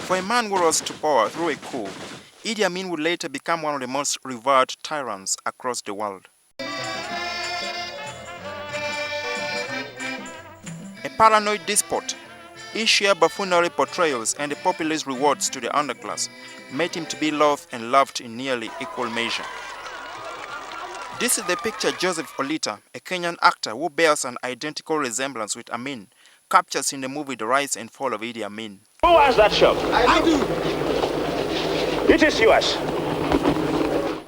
For a man who rose to power through a coup, Idi Amin would later become one of the most revered tyrants across the world. A paranoid despot, his sheer buffoonery portrayals and the populist rewards to the underclass made him to be loathed and loved in nearly equal measure. This is the picture Joseph Olita, a Kenyan actor who bears an identical resemblance with Amin, captures in the movie The Rise and Fall of Idi Amin. Who has that shot? I do. It is yours.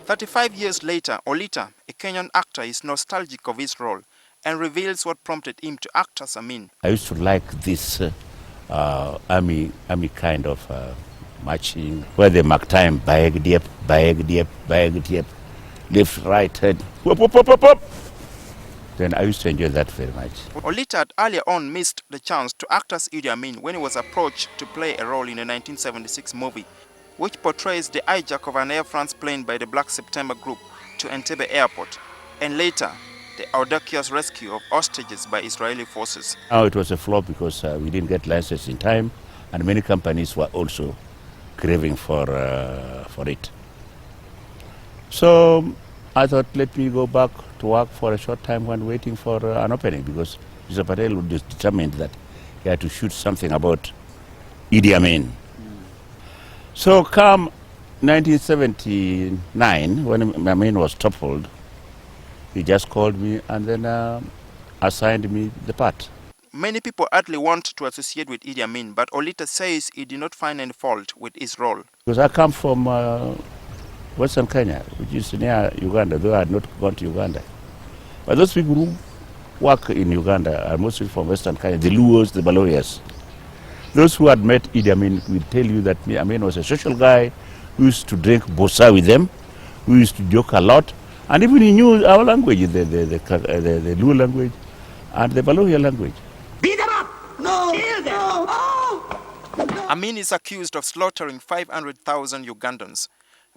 35 years later, Olita, a Kenyan actor, is nostalgic of his role and reveals what prompted him to act as Amin. I used to like this army kind of marching, where they mark time, bag deep, left, right, head, whoop, whoop, whoop, whoop, whoop. Then I used to enjoy that very much. Olita had earlier on missed the chance to act as Idi Amin when he was approached to play a role in a 1976 movie, which portrays the hijack of an Air France plane by the Black September group to Entebbe airport, and later the audacious rescue of hostages by Israeli forces. Now it was a flop because we didn't get license in time, and many companies were also craving for it. So I thought, let me go back to work for a short time when waiting for an opening, because Mr. Patel was determined that he had to shoot something about Idi Amin. So come 1979, when Amin was toppled, he just called me and then assigned me the part. Many people hardly want to associate with Idi Amin, but Olita says he did not find any fault with his role. Because I come from Western Kenya, which is near Uganda, though I had not gone to Uganda. But those people who work in Uganda are mostly from Western Kenya, the Luos, the Baloyas. Those who had met Idi Amin will tell you that Amin was a social guy who used to drink bosa with them, who used to joke a lot, and even he knew our language, the Luo language and the Baloya language. Beat them up! No! Kill them! No! Oh! Amin is accused of slaughtering 500,000 Ugandans.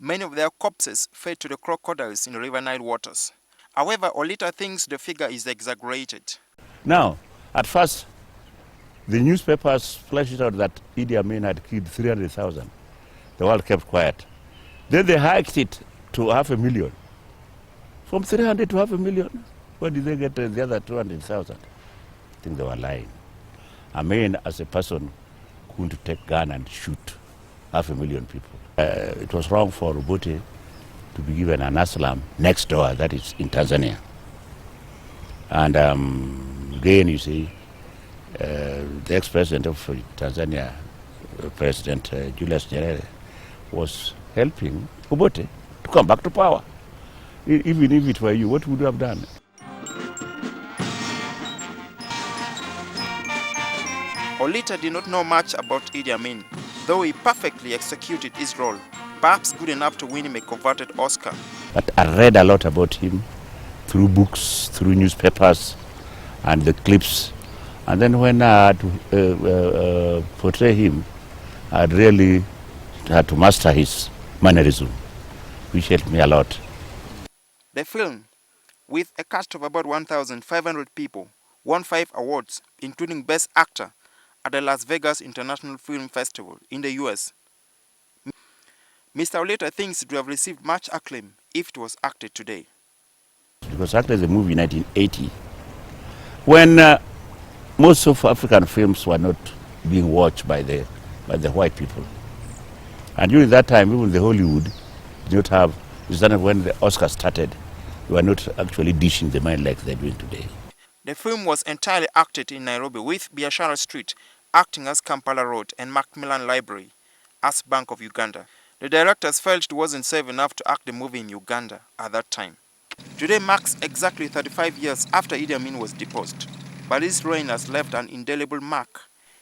Many of their corpses fed to the crocodiles in River Nile waters. However, Olita thinks the figure is exaggerated. Now, at first, the newspapers flashed out that Idi Amin had killed 300,000. The world kept quiet. Then they hiked it to 500,000. From 300 to 500,000, where did they get the other 200,000? I think they were lying. Amin, as a person, couldn't take gun and shoot 500,000 people. It was wrong for Obote to be given an asylum next door, that is in Tanzania. And again, you see, the ex-president of Tanzania, President Julius Nyerere, was helping Obote to come back to power. Even if it were you, what would you have done? Olita did not know much about Idi Amin, though he perfectly executed his role, perhaps good enough to win him a coveted Oscar. But I read a lot about him through books, through newspapers, and the clips. And then when I had to portray him, I really had to master his mannerism, which helped me a lot. The film, with a cast of about 1,500 people, won 5 awards, including Best Actor, at the Las Vegas International Film Festival in the US. Mr. Olita thinks it would have received much acclaim if it was acted today. It was acted as a movie in 1980, when most of African films were not being watched by the white people. And during that time, even the Hollywood did not have, when the Oscars started, they were not actually dishing the money like they're doing today. The film was entirely acted in Nairobi, with Biashara Street acting as Kampala Road and Macmillan Library as Bank of Uganda. The directors felt it wasn't safe enough to act the movie in Uganda at that time. Today marks exactly 35 years after Idi Amin was deposed, but his reign has left an indelible mark